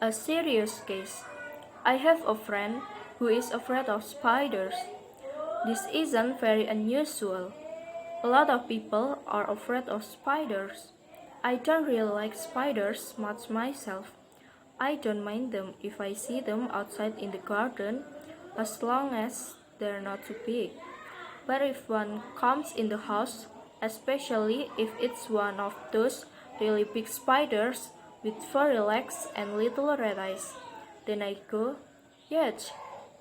A serious case. I have a friend who is afraid of spiders. This isn't very unusual. A lot of people are afraid of spiders. I don't really like spiders much myself. I don't mind them if I see them outside in the garden, as long as they're not too big. But if one comes in the house, especially if it's one of those really big spiders with furry legs and little red eyes, then I go, yuck,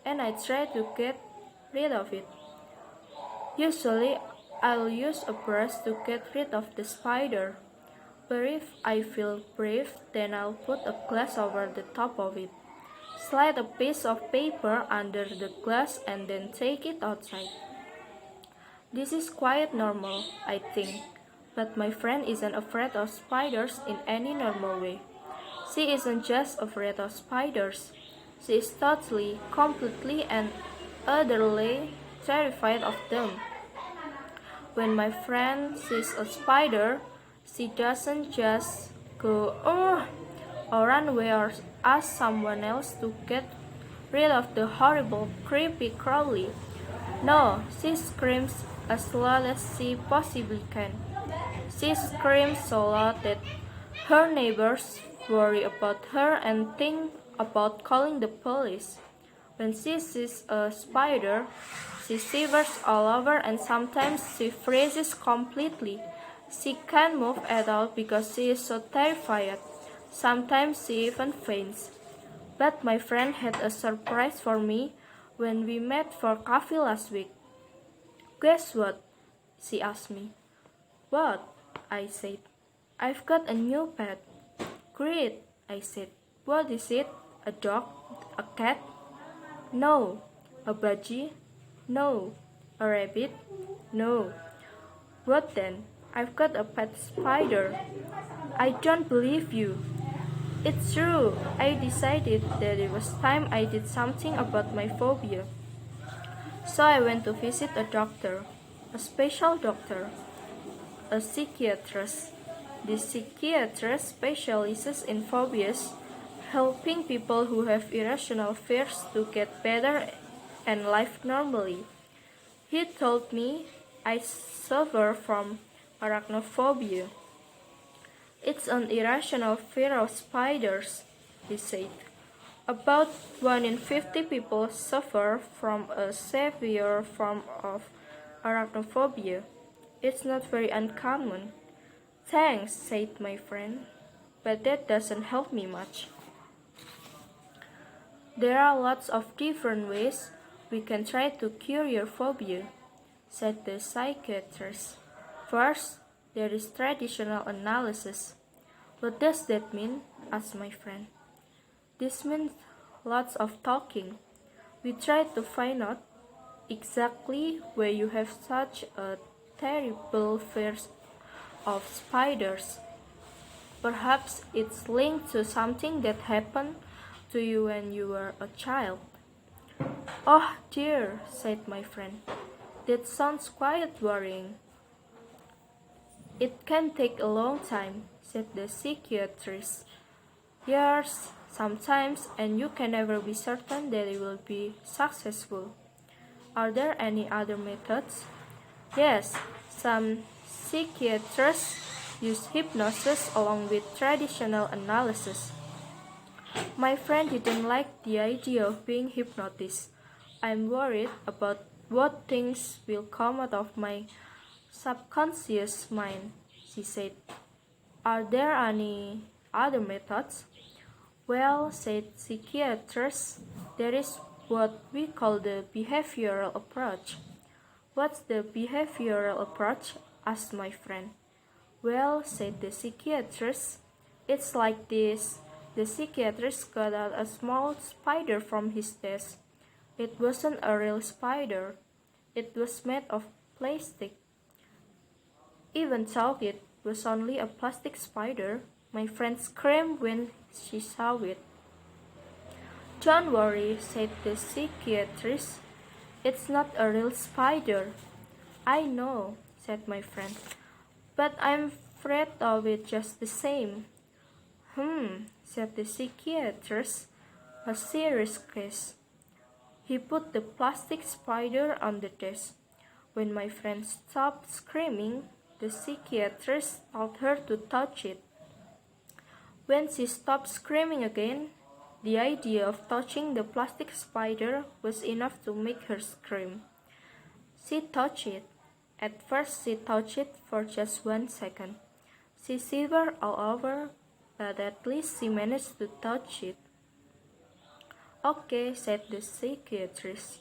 and I try to get rid of it. Usually, I'll use a brush to get rid of the spider, but if I feel brave, then I'll put a glass over the top of it, slide a piece of paper under the glass, and then take it outside. This is quite normal, I think, but my friend isn't afraid of spiders in any normal way. She isn't just afraid of spiders. She is totally, completely, and utterly terrified of them. When my friend sees a spider, she doesn't just go, oh, or run away or ask someone else to get rid of the horrible, creepy crawly. No, she screams as loud as she possibly can. She screams so loud that her neighbors worry about her and think about calling the police. When she sees a spider, she shivers all over and sometimes she freezes completely. She can't move at all because she is so terrified. Sometimes she even faints. But my friend had a surprise for me when we met for coffee last week. Guess what? She asked me. What? I said. I've got a new pet. Great, I said. What is it? A dog? A cat? No. A budgie? No. A rabbit? No. What then? I've got a pet spider. I don't believe you. It's true. I decided that it was time I did something about my phobia. So I went to visit a doctor, a special doctor, a psychiatrist. This psychiatrist specializes in phobias, helping people who have irrational fears to get better and live normally. He told me I suffer from arachnophobia. It's an irrational fear of spiders, he said. About 1 in 50 people suffer from a severe form of arachnophobia. It's not very uncommon. Thanks, said my friend, but that doesn't help me much. There are lots of different ways we can try to cure your phobia, said the psychiatrist. First, there is traditional analysis. What does that mean? Asked my friend. This means lots of talking. We try to find out exactly why you have such a terrible fear of spiders. Perhaps it's linked to something that happened to you when you were a child. Oh dear, said my friend. That sounds quite worrying. It can take a long time, said the psychiatrist. Years, sometimes, and you can never be certain that it will be successful. Are there any other methods? Yes, some psychiatrists use hypnosis along with traditional analysis. My friend didn't like the idea of being hypnotized. I'm worried about what things will come out of my subconscious mind, she said. Are there any other methods? Well, said psychiatrists, there is what we call the behavioral approach. What's the behavioral approach? Asked my friend. Well, said the psychiatrist, it's like this. The psychiatrist got out a small spider from his desk. It wasn't a real spider. It was made of plastic. Even though it was only a plastic spider, my friend screamed when she saw it. Don't worry, said the psychiatrist. It's not a real spider. I know, said my friend, but I'm afraid of it just the same. said the psychiatrist. A serious case. He put the plastic spider on the desk. When my friend stopped screaming, the psychiatrist told her to touch it. When she stopped screaming again, the idea of touching the plastic spider was enough to make her scream. She touched it. At first she touched it for just 1 second. She shivered all over, but at least she managed to touch it. Okay, said the psychiatrist.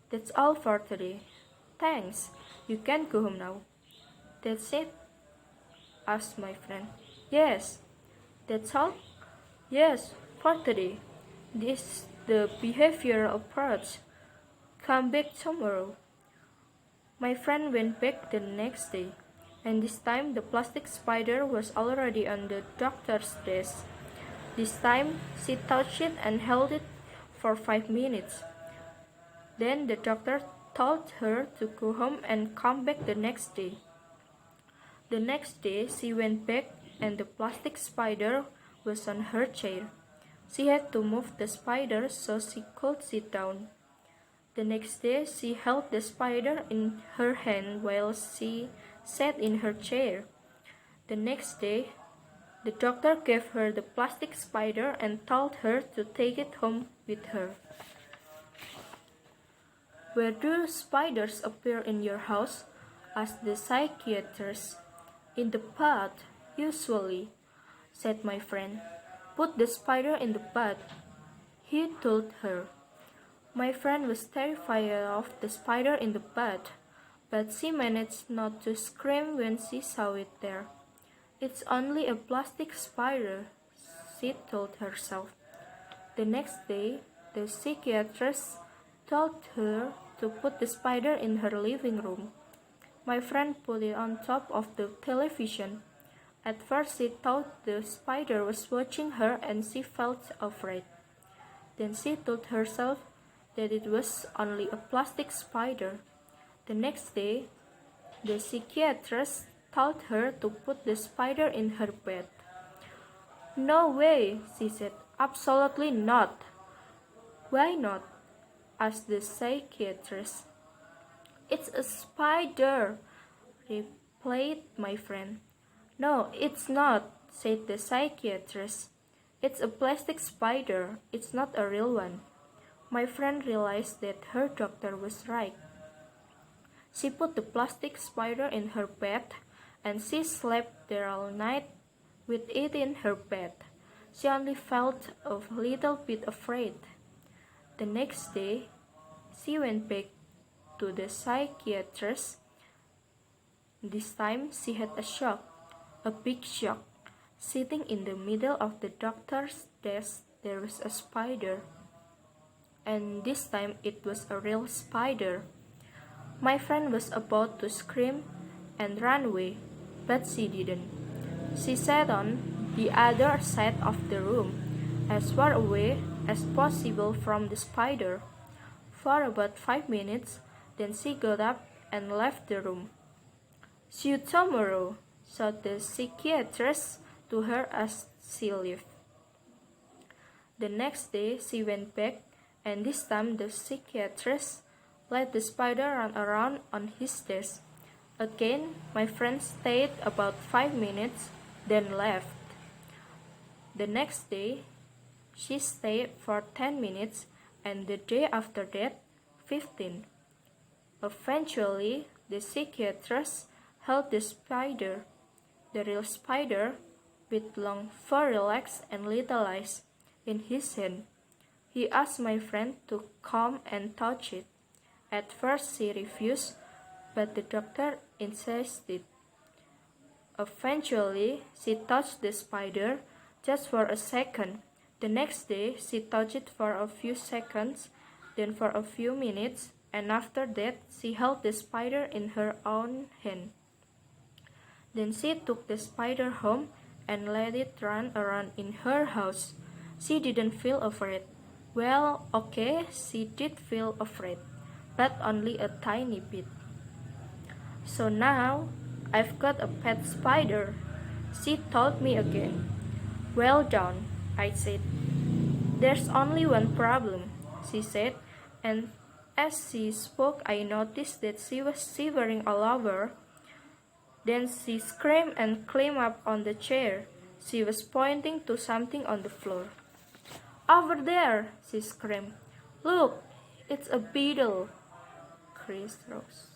That's all for today. Thanks. You can go home now. That's it? Asked my friend. Yes. That's all? Yes, for today. This is the behavioral approach. Come back tomorrow. My friend went back the next day, and this time the plastic spider was already on the doctor's desk. This time she touched it and held it for 5 minutes. Then the doctor told her to go home and come back the next day. The next day she went back and the plastic spider was on her chair. She had to move the spider so she could sit down. The next day she held the spider in her hand while she sat in her chair. The next day the doctor gave her the plastic spider and told her to take it home with her. Where do spiders appear in your house? Asked the psychiatrist. In the bed, usually, said my friend. Put the spider in the bed, he told her. My friend was terrified of the spider in the bed, but she managed not to scream when she saw it there. It's only a plastic spider, she told herself. The next day, the psychiatrist told her to put the spider in her living room. My friend put it on top of the television. At first she thought the spider was watching her and she felt afraid. Then she told herself that it was only a plastic spider. The next day, the psychiatrist told her to put the spider in her bed. No way, she said. Absolutely not. Why not? Asked the psychiatrist. It's a spider, replied my friend. No, it's not, said the psychiatrist. It's a plastic spider. It's not a real one. My friend realized that her doctor was right. She put the plastic spider in her bed and she slept there all night with it in her bed. She only felt a little bit afraid. The next day, she went back to the psychiatrist. This time she had a shock, a big shock. Sitting in the middle of the doctor's desk, there was a spider. And this time it was a real spider. My friend was about to scream and run away, but she didn't. She sat on the other side of the room, as far away as possible from the spider. For about 5 minutes, then she got up and left the room. See you tomorrow, said the psychiatrist to her as she left. The next day she went back, and this time the psychiatrist let the spider run around on his desk. Again, my friend stayed about 5 minutes, then left. The next day, she stayed for 10 minutes, and the day after that, 15. Eventually, the psychiatrist held the spider, the real spider, with long furry legs and little eyes, in his hand. He asked my friend to come and touch it. At first she refused, but the doctor insisted. Eventually, she touched the spider just for a second. The next day, she touched it for a few seconds, then for a few minutes, and after that, she held the spider in her own hand. Then she took the spider home and let it run around in her house. She didn't feel afraid. Well, okay, she did feel afraid, but only a tiny bit. So now, I've got a pet spider, she told me again. Well done, I said. There's only one problem, she said, and as she spoke I noticed that she was shivering all over. Then she screamed and climbed up on the chair. She was pointing to something on the floor. Over there, she screamed. Look, it's a beetle. Chris rose.